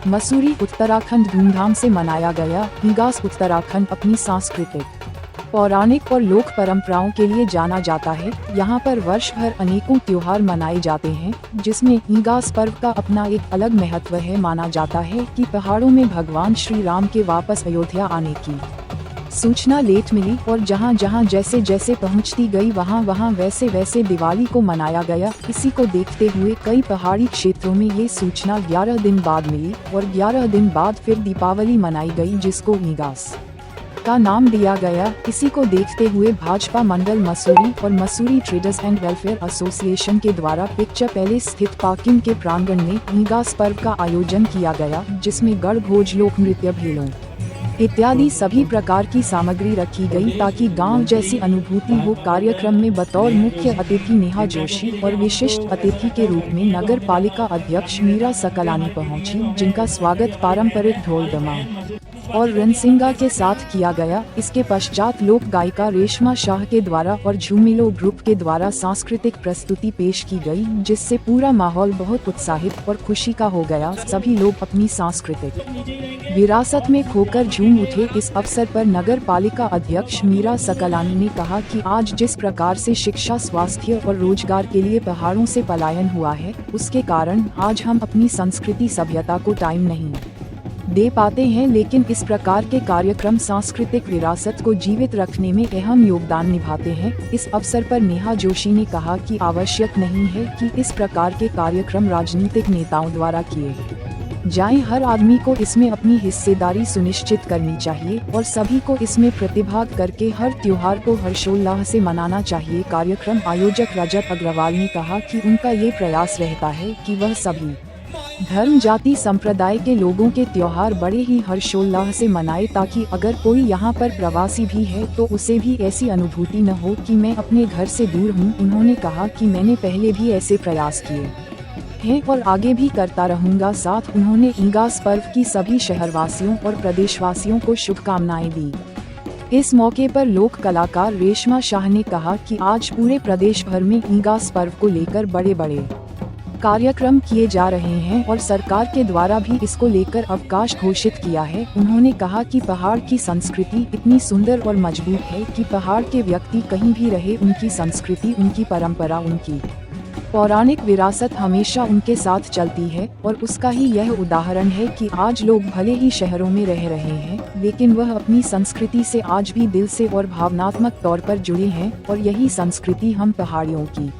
मसूरी उत्तराखंड धूमधाम से मनाया गया। ईगास उत्तराखंड अपनी सांस्कृतिक, पौराणिक और लोक परंपराओं के लिए जाना जाता है। यहाँ पर वर्ष भर अनेकों त्योहार मनाए जाते हैं, जिसमें ईगास पर्व का अपना एक अलग महत्व है। माना जाता है कि पहाड़ों में भगवान श्री राम के वापस अयोध्या आने की सूचना लेट मिली और जहाँ जहाँ जैसे जैसे पहुँचती गई वहाँ वहाँ वैसे वैसे दिवाली को मनाया गया। इसी को देखते हुए कई पहाड़ी क्षेत्रों में ये सूचना 11 दिन बाद मिली और 11 दिन बाद फिर दीपावली मनाई गई, जिसको ईगास का नाम दिया गया। इसी को देखते हुए भाजपा मंडल मसूरी और Mussoorie traders and welfare association के द्वारा पिक्चर पैलेस स्थित पार्किंग के प्रांगण में ईगास पर्व का आयोजन किया गया, जिसमें गढ़ भोज, लोक नृत्य, भेलों इत्यादि सभी प्रकार की सामग्री रखी गई ताकि गांव जैसी अनुभूति हो। कार्यक्रम में बतौर मुख्य अतिथि नेहा जोशी और विशिष्ट अतिथि के रूप में नगर पालिका अध्यक्ष मीरा सकलानी पहुंची, जिनका स्वागत पारंपरिक ढोल दमाम और रणसिंगा के साथ किया गया। इसके पश्चात लोक गायिका रेशमा शाह के द्वारा और झूमिलो ग्रुप के द्वारा सांस्कृतिक प्रस्तुति पेश की गई, जिससे पूरा माहौल बहुत उत्साहित और खुशी का हो गया। सभी लोग अपनी सांस्कृतिक विरासत में खोकर झूम उठे। इस अवसर पर नगर पालिका अध्यक्ष मीरा सकलानी ने कहा कि आज जिस प्रकार से शिक्षा, स्वास्थ्य और रोजगार के लिए पहाड़ों से पलायन हुआ है, उसके कारण आज हम अपनी संस्कृति सभ्यता को टाइम नहीं दे पाते हैं, लेकिन इस प्रकार के कार्यक्रम सांस्कृतिक विरासत को जीवित रखने में अहम योगदान निभाते हैं। इस अवसर पर नेहा जोशी ने कहा कि आवश्यक नहीं है कि इस प्रकार के कार्यक्रम राजनीतिक नेताओं द्वारा किए जाएं। हर आदमी को इसमें अपनी हिस्सेदारी सुनिश्चित करनी चाहिए और सभी को इसमें प्रतिभाग करके हर त्योहार को हर्षोल्लास से मनाना चाहिए। कार्यक्रम आयोजक रजत अग्रवाल ने कहा कि उनका ये प्रयास रहता है कि वह सभी धर्म, जाति, संप्रदाय के लोगों के त्योहार बड़े ही हर्षोल्लास से मनाए, ताकि अगर कोई यहाँ पर प्रवासी भी है तो उसे भी ऐसी अनुभूति न हो कि मैं अपने घर से दूर हूँ। उन्होंने कहा कि मैंने पहले भी ऐसे प्रयास किए हैं और आगे भी करता रहूँगा। साथ उन्होंने ईगास पर्व की सभी शहरवासियों और प्रदेशवासियों को शुभकामनाएं दी। इस मौके पर लोक कलाकार रेशमा शाह ने कहा कि आज पूरे प्रदेश भर में ईगास पर्व को लेकर बड़े बड़े कार्यक्रम किए जा रहे हैं और सरकार के द्वारा भी इसको लेकर अवकाश घोषित किया है। उन्होंने कहा कि पहाड़ की संस्कृति इतनी सुंदर और मजबूत है कि पहाड़ के व्यक्ति कहीं भी रहे, उनकी संस्कृति, उनकी परंपरा, उनकी पौराणिक विरासत हमेशा उनके साथ चलती है। और उसका ही यह उदाहरण है कि आज लोग भले ही शहरों में रह रहे हैं, लेकिन वह अपनी संस्कृति से आज भी दिल से और भावनात्मक तौर पर जुड़े हैं और यही संस्कृति हम पहाड़ियों की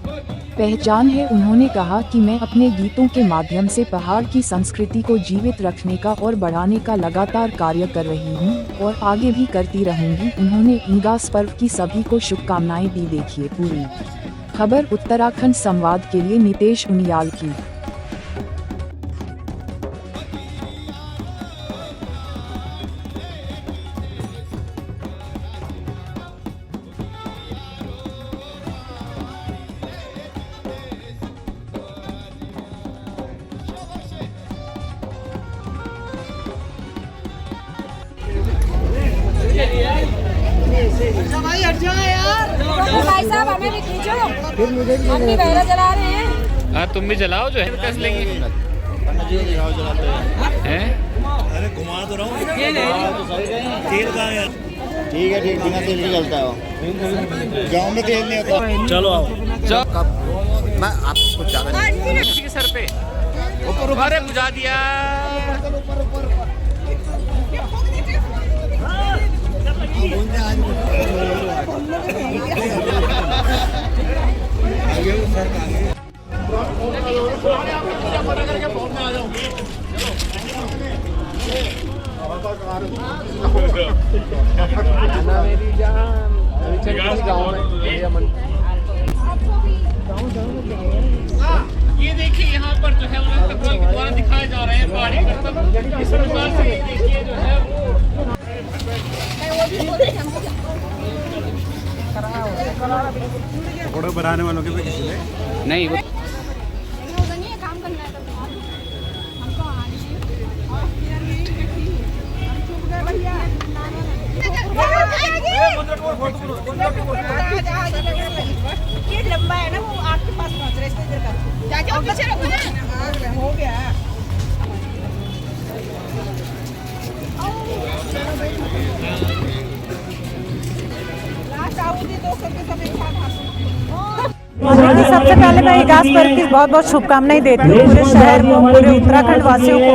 पहचान है। उन्होंने कहा कि मैं अपने गीतों के माध्यम से पहाड़ की संस्कृति को जीवित रखने का और बढ़ाने का लगातार कार्य कर रही हूँ और आगे भी करती रहूँगी। उन्होंने ईगास पर्व की सभी को शुभकामनाएं दी। देखिए पूरी खबर उत्तराखंड संवाद के लिए नितेश उनियाल की। भाई हट जाओ यार, भाई साहब हमें भी खींचो, फिर मुझे भी हम भी बहरा चला रहे हैं। हाँ तुम भी चलाओ, जो है कस लेंगे हैं। अरे घुमा तो रहा हूँ, तेल का यार। ठीक है, ठीक, बिना तेल के चलता है गाँव में, तेल नहीं होता। चलो आओ, चलो मैं आपको ज़्यादा किसी के सर पे ऊपर अरे बुझा दिया। ये देखिए यहाँ पर जो है उन्हें तकनीक द्वारा दिखाए जा रहे हैं पहाड़ी करतब। इस प्रकार से देखिए जो है पकौड़े बनाने वालों के भी किसी ने नहीं काम करना है हमको ये लंबा है ना, वो आपके पास पहुंच रहा है, इसको इधर कर जाके पीछे रखो ना। हो गया सबसे पहले मैं इगास पर्व की बहुत बहुत शुभकामनाएं देती हूँ पूरे शहर को, पूरे उत्तराखंड वासियों को।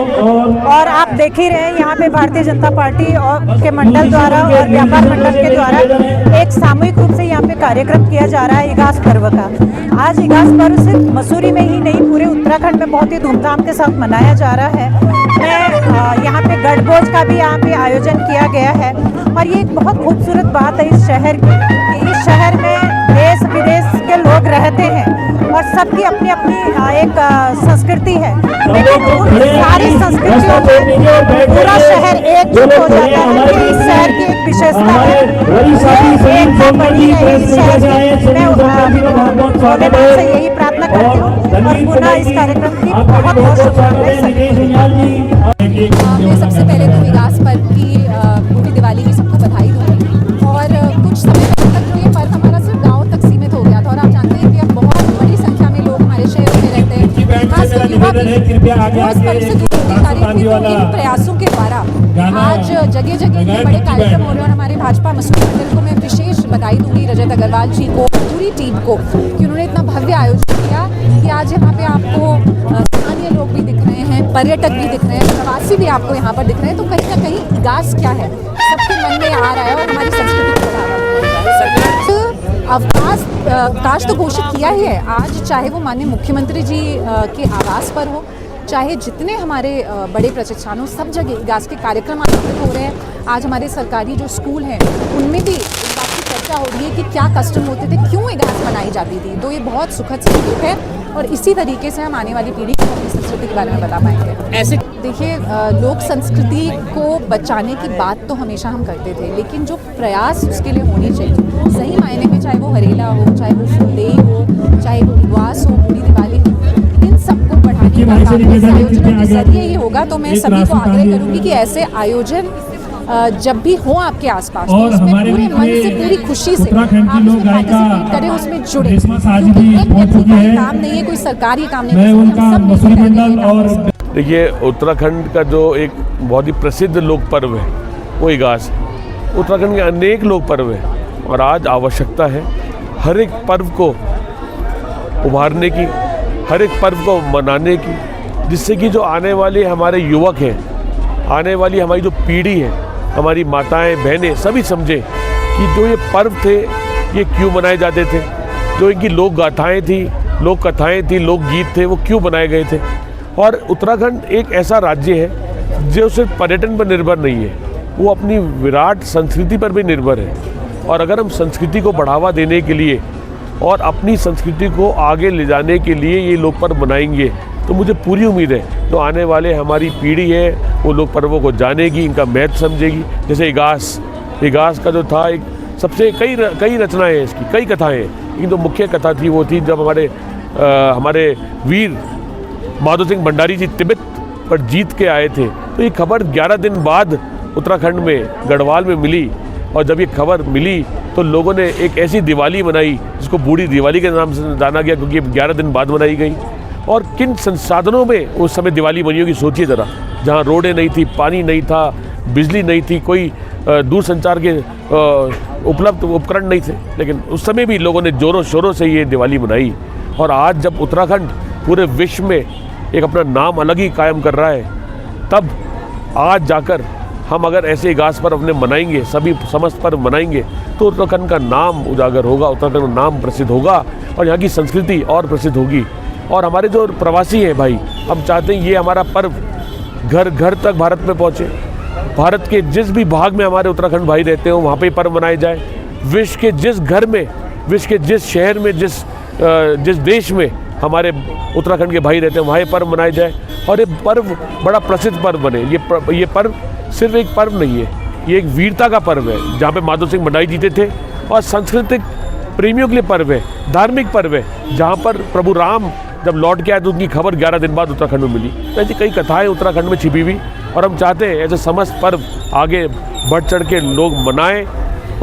और आप देख ही रहे हैं यहाँ पे भारतीय जनता पार्टी और के मंडल द्वारा और व्यापार मंडल के द्वारा एक सामूहिक रूप से यहाँ पे कार्यक्रम किया जा रहा है इगास पर्व का। आज इगास पर्व सिर्फ मसूरी में ही नहीं पूरे उत्तराखंड में बहुत ही धूमधाम के साथ मनाया जा रहा है। मैं यहाँ पे गढ़भोज का भी यहाँ पे आयोजन किया गया है और ये एक बहुत खूबसूरत बात है इस शहर की कि इस शहर में देश विदेश के लोग रहते हैं और सबकी अपनी अपनी एक संस्कृति है, लेकिन उन सारी संस्कृतियों में पूरा शहर एकजुट हो जाता है कि इस शहर की एक विशेषता है, एक बड़ी है इस शहर की। मैं भोलेनाथ से यही प्रार्थना करती हूँ और पुनः इस कार्यक्रम की बहुत बहुत शुभकामनाएं। मैं सबसे पहले तो इगास पर्व की पूरी दिवाली की सबको बधाई दूँगी। और कुछ समय तक जो ये पर्व हमारा सिर्फ गाँव तक सीमित हो गया था और आप जानते हैं कि अब बहुत बड़ी संख्या में लोग हमारे शहरों में रहते हैं, खासकर युवा भी। वो इस पर्व से दूर होती जा रही थी, तो इन प्रयासों के द्वारा आज जगह जगह इतने बड़े कार्यक्रम हो रहे हैं और हमारे भाजपा मसूरी मंडल को मैं विशेष बधाई दूँगी, रजत अग्रवाल जी को, पूरी टीम को, कि उन्होंने इतना भव्य आयोजन किया कि आज यहाँ पे आपको स्थानीय लोग भी दिख रहे हैं, पर्यटक भी दिख रहे हैं, प्रवासी भी आपको यहाँ पर दिख रहे हैं। तो कहीं ना कहीं इगास क्या है सबके मन में आ रहा है और हमारी संस्कृति को बढ़ावा अवकाश तो घोषित किया ही है। आज चाहे वो माननीय मुख्यमंत्री जी के आवास पर हो, चाहे जितने हमारे बड़े प्रतिष्ठानों, सब जगह इगास के कार्यक्रम आयोजित हो रहे हैं। आज हमारे सरकारी जो स्कूल हैं उनमें भी इस बात की चर्चा हो रही है कि क्या कस्टम होते थे, क्यों इगास मनाई जाती थी। तो ये बहुत सुखद संयोग है और इसी तरीके से हम आने वाली पीढ़ी को अपनी संस्कृति के बारे में बता पाएंगे। ऐसे देखिए, लोक संस्कृति को बचाने की बात तो हमेशा हम करते थे, लेकिन जो प्रयास उसके लिए होनी चाहिए सही मायने में, चाहे वो हरेला हो, चाहे वो फुलदेई हो, चाहे वो उपवास हो, पूरी दिवाली हो, इन सबको बढ़ाने का काम इस आयोजनों के जरिए ही होगा। तो मैं सभी को आग्रह करूँगी कि ऐसे आयोजन जब भी हो आपके आसपास, तो उसमें पूरे मन से, पूरी खुशी से आप उसमें पार्टिसिपेट करें, उसमें जुड़े, क्योंकि एक व्यक्ति का ही काम नहीं है, कोई सरकारी काम नहीं है। देखिए, उत्तराखंड का जो एक बहुत ही प्रसिद्ध लोक पर्व है वो इगास है। उत्तराखंड के अनेक लोक पर्व हैं और आज आवश्यकता है हर एक पर्व को उभारने की, हर एक पर्व को मनाने की, जिससे कि जो आने वाले हमारे युवक हैं, आने वाली हमारी जो पीढ़ी है, हमारी माताएं, बहनें सभी समझें कि जो ये पर्व थे ये क्यों मनाए जाते थे, जो इनकी लोक गाथाएँ थी, लोक कथाएँ थी, लोकगीत थे, वो क्यों बनाए गए थे। और उत्तराखंड एक ऐसा राज्य है जो सिर्फ पर्यटन पर निर्भर नहीं है, वो अपनी विराट संस्कृति पर भी निर्भर है। और अगर हम संस्कृति को बढ़ावा देने के लिए और अपनी संस्कृति को आगे ले जाने के लिए ये लोक पर्व मनाएंगे, तो मुझे पूरी उम्मीद है तो आने वाले हमारी पीढ़ी है वो लोक पर्वों को जानेगी, इनका महत्व समझेगी। जैसे इगास का जो था, एक सबसे कई रचनाएँ हैं इसकी, कई कथाएँ हैं, लेकिन जो मुख्य कथा थी वो थी जब हमारे वीर माधो सिंह भंडारी जी तिब्बत पर जीत के आए थे। तो ये खबर 11 दिन बाद उत्तराखंड में गढ़वाल में मिली, और जब ये खबर मिली तो लोगों ने एक ऐसी दिवाली मनाई जिसको बूढ़ी दिवाली के नाम से जाना गया, क्योंकि 11 दिन बाद मनाई गई। और किन संसाधनों में उस समय दिवाली बनी होगी, सोचिए ज़रा। जहाँ रोडें नहीं थी, पानी नहीं था, बिजली नहीं थी, कोई दूरसंचार के उपलब्ध उपकरण नहीं थे, लेकिन उस समय भी लोगों ने ज़ोरों शोरों से ये दिवाली मनाई। और आज जब उत्तराखंड पूरे विश्व में एक अपना नाम अलग ही कायम कर रहा है, तब आज जाकर हम अगर ऐसे इगास पर्व अपने मनाएंगे, सभी समस्त पर्व मनाएंगे, तो उत्तराखंड का नाम उजागर होगा, उत्तराखंड का नाम प्रसिद्ध होगा और यहाँ की संस्कृति और प्रसिद्ध होगी। और हमारे जो प्रवासी हैं भाई, हम चाहते हैं ये हमारा पर्व घर घर तक भारत में पहुँचे। भारत के जिस भी भाग में हमारे उत्तराखंड भाई रहते हो वहाँ पे पर्व मनाए जाए। विश्व के जिस घर में, विश्व के जिस शहर में, जिस देश में हमारे उत्तराखंड के भाई रहते हैं वहाँ ये पर्व मनाए जाए और ये पर्व बड़ा प्रसिद्ध पर्व बने। ये पर्व सिर्फ एक पर्व नहीं है, ये एक वीरता का पर्व है जहाँ पे माधो सिंह भंडारी जीते थे, और सांस्कृतिक प्रेमियों के लिए पर्व है, धार्मिक पर्व है, जहाँ पर प्रभु राम जब लौट के आए तो उनकी खबर 11 दिन बाद उत्तराखंड में मिली। तो ऐसी कई कथाएँ उत्तराखंड में छिपी हुई, और हम चाहते हैं ऐसे समस्त पर्व आगे बढ़ चढ़ के लोग मनाएं,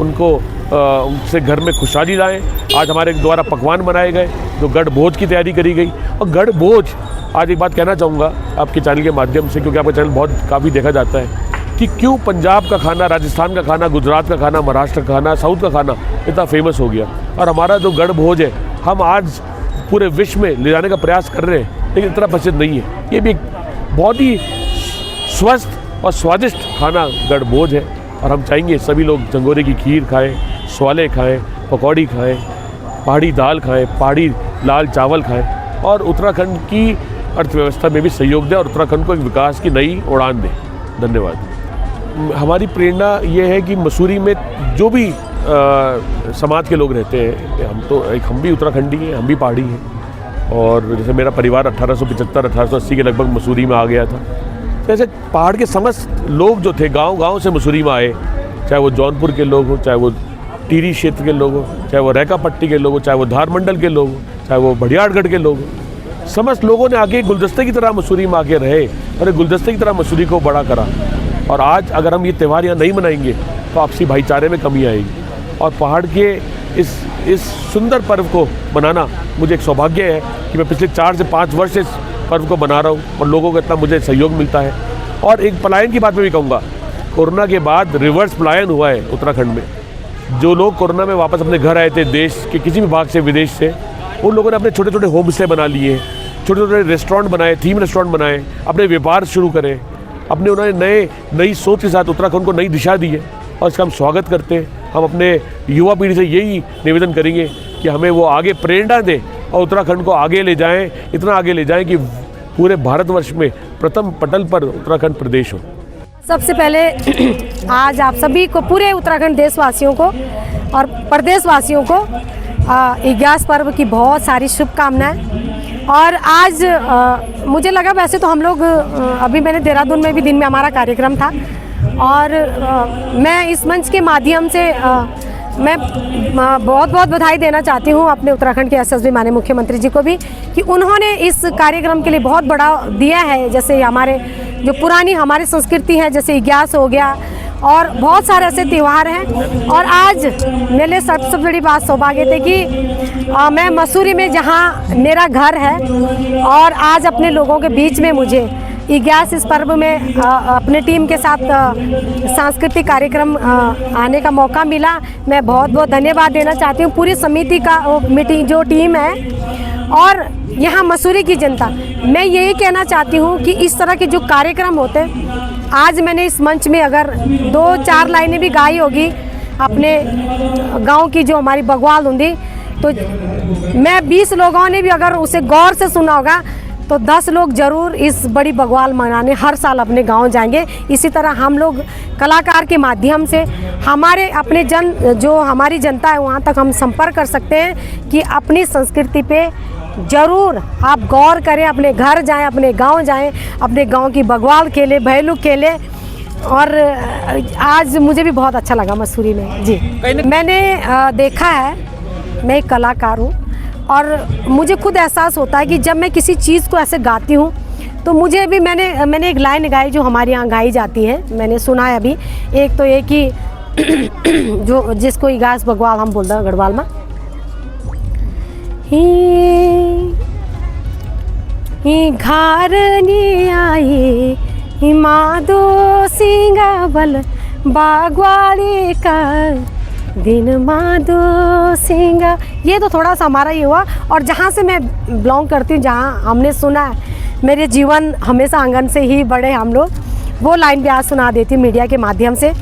उनसे घर में खुशहाली लाएं। आज हमारे द्वारा पकवान बनाए गए, जो गढ़भोज की तैयारी करी गई। और गढ़भोज, आज एक बात कहना चाहूँगा आपके चैनल के माध्यम से, क्योंकि आपका चैनल काफ़ी देखा जाता है, कि क्यों पंजाब का खाना, राजस्थान का खाना, गुजरात का खाना, महाराष्ट्र का खाना, साउथ का खाना इतना फेमस हो गया। और हमारा जो गढ़भोज है, हम आज पूरे विश्व में ले जाने का प्रयास कर रहे हैं, लेकिन इतना प्रसिद्ध नहीं है। ये भी एक बहुत ही स्वस्थ और स्वादिष्ट खाना गढ़बोझ है, और हम चाहेंगे सभी लोग जंगोरे की खीर खाएं, स्वाले खाएं, पकौड़ी खाएं, पहाड़ी दाल खाएं, पहाड़ी लाल चावल खाएं, और उत्तराखंड की अर्थव्यवस्था में भी सहयोग दें और उत्तराखंड को एक विकास की नई उड़ान दें। धन्यवाद। हमारी प्रेरणा ये है कि मसूरी में जो भी समाज के लोग रहते हैं, हम भी उत्तराखंडी हैं, हम भी पहाड़ी हैं, और जैसे मेरा परिवार 1875-1880 के लगभग मसूरी में आ गया था, जैसे पहाड़ के समस्त लोग जो थे गांव-गांव से मसूरी में आए, चाहे वो जौनपुर के लोग हों, चाहे वो टिहरी क्षेत्र के लोग हों, चाहे वो रैका पट्टी के लोग हों, चाहे वो धार मंडल के लोग हों, चाहे वो बड़ियारगढ़ के लोग हों, समस्त लोगों ने आगे गुलदस्ते की तरह मसूरी में आके रहे और एक गुलदस्ते की तरह मसूरी को बड़ा करा। और आज अगर हम ये त्यौहार यहाँ नहीं मनाएंगे तो आपसी भाईचारे में कमी आएगी, और पहाड़ के इस सुंदर पर्व को मनाना मुझे एक सौभाग्य है कि मैं पिछले 4 से 5 वर्ष से इस पर्व को मना रहा हूँ और लोगों का इतना मुझे सहयोग मिलता है। और एक पलायन की बात मैं भी कहूँगा, कोरोना के बाद रिवर्स पलायन हुआ है उत्तराखंड में। जो लोग कोरोना में वापस अपने घर आए थे देश के किसी भी भाग से, विदेश से, उन लोगों ने अपने छोटे छोटे होम स्टे बना लिए, छोटे छोटे रेस्टोरेंट बनाए, थीम रेस्टोरेंट बनाए, अपने व्यापार शुरू करें, उन्होंने नई सोच के साथ उत्तराखंड को नई दिशा दी है, और इसका हम स्वागत करते हैं। हम अपने युवा पीढ़ी से यही निवेदन करेंगे कि हमें वो आगे प्रेरणा दें और उत्तराखंड को आगे ले जाएं, इतना आगे ले जाएं कि पूरे भारतवर्ष में प्रथम पटल पर उत्तराखंड प्रदेश हो। सबसे पहले आज आप सभी को, पूरे उत्तराखंड देशवासियों को और प्रदेशवासियों को इग्यास पर्व की बहुत सारी शुभकामनाएं। और आज मुझे लगा, वैसे तो हम लोग अभी मैंने देहरादून में भी दिन में हमारा कार्यक्रम था, और मैं इस मंच के माध्यम से मैं बहुत बहुत बधाई देना चाहती हूँ अपने उत्तराखंड के यशस्वी माननीय मुख्यमंत्री जी को भी, कि उन्होंने इस कार्यक्रम के लिए बहुत बड़ा दिया है। जैसे हमारे जो पुरानी हमारी संस्कृति है, जैसे इग्यास हो गया, और बहुत सारे ऐसे त्यौहार हैं। और आज मेरे लिए सबसे बड़ी बात सौभाग्य थे कि मैं मसूरी में, जहाँ मेरा घर है, और आज अपने लोगों के बीच में मुझे इग्यास इस पर्व में अपने टीम के साथ सांस्कृतिक कार्यक्रम आने का मौका मिला। मैं बहुत बहुत धन्यवाद देना चाहती हूँ पूरी समिति का, मीटिंग जो टीम है, और यहाँ मसूरी की जनता। मैं यही कहना चाहती हूँ कि इस तरह के जो कार्यक्रम होते हैं, आज मैंने इस मंच में अगर 2-4 लाइनें भी गाई होगी अपने गांव की, जो हमारी बगवाल हुंदी, तो मैं 20 लोगों ने भी अगर उसे गौर से सुना होगा तो 10 लोग ज़रूर इस बड़ी बगवाल मनाने हर साल अपने गांव जाएंगे। इसी तरह हम लोग कलाकार के माध्यम से हमारे अपने जो हमारी जनता है वहाँ तक हम संपर्क कर सकते हैं कि अपनी संस्कृति पे ज़रूर आप गौर करें, अपने घर जाएं, अपने गांव जाएं, अपने गांव की बगवाल खेलें, भैलू खेलें। और आज मुझे भी बहुत अच्छा लगा मसूरी में जी। मैंने देखा है, मैं एक कलाकार हूँ, और मुझे खुद एहसास होता है कि जब मैं किसी चीज़ को ऐसे गाती हूँ तो मुझे भी, मैंने एक लाइन गाई जो हमारे यहाँ गाई जाती है, मैंने सुना है अभी। एक तो ये कि जो जिसको इग्यास बगवाल हम बोलते हैं गढ़वाल में, घर नहीं आई माधो सिंगावल बागवाड़ी का दिन माधो सिंगा। ये तो थोड़ा सा हमारा ही हुआ। और जहाँ से मैं बिलोंग करती हूँ, जहाँ हमने सुना है, मेरे जीवन हमेशा आंगन से ही बड़े हम लोग, वो लाइन भी आज सुना देती हूँ मीडिया के माध्यम से।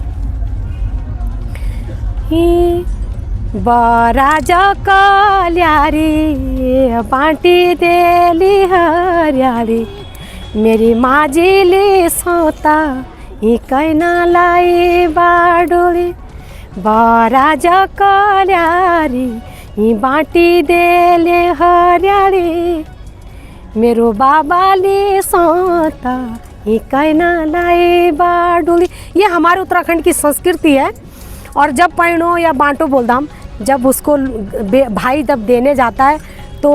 बराजा कल्यारी बाटी देली हरियारी, मेरी माजिली सोता ही कहना लाई बाडोली। बराजा कल्यारी बाटी देले हरियारी, मेरो बाबाली सोता ही कहना लाई बाडोली। ये हमारे उत्तराखंड की संस्कृति है। और जब पैणो या बांटो बोलता हम, जब उसको भाई जब देने जाता है तो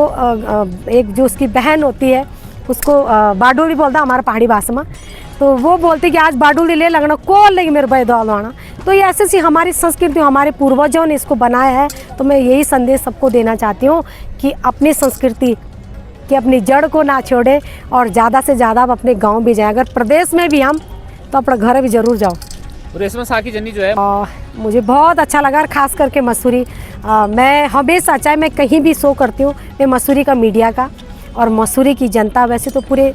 एक जो उसकी बहन होती है उसको बाडोली बोलता हमारा पहाड़ी भाषा में, तो वो बोलती कि आज बाडोली ले लगना को लेगी मेरे भाई दौलवाना। तो ये ऐसे सी हमारी संस्कृति, हमारे पूर्वजों ने इसको बनाया है। तो मैं यही संदेश सबको देना चाहती हूँ कि अपनी संस्कृति कि अपनी जड़ को ना छोड़े, और ज़्यादा से ज़्यादा अपने गाँव भी जाए। अगर प्रदेश में भी हम, तो अपना घर भी ज़रूर जाओ। रेशमा साखी जनी जो है मुझे बहुत अच्छा लगा। और ख़ास करके मसूरी, मैं हमेशा चाहे मैं कहीं भी शो करती हूँ, मैं मसूरी का मीडिया का और मसूरी की जनता, वैसे तो पूरे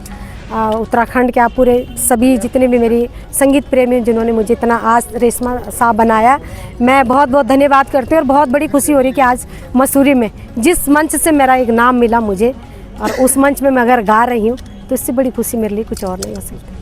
उत्तराखंड के, आप पूरे सभी जितने भी मेरी संगीत प्रेमी जिन्होंने मुझे इतना आज रेशमा साहब बनाया, मैं बहुत बहुत धन्यवाद करती हूँ। और बहुत बड़ी खुशी हो रही कि आज मसूरी में जिस मंच से मेरा एक नाम मिला मुझे, और उस मंच में मैं अगर गा रही हूँ तो इससे बड़ी खुशी मेरे लिए कुछ और नहीं हो सकती।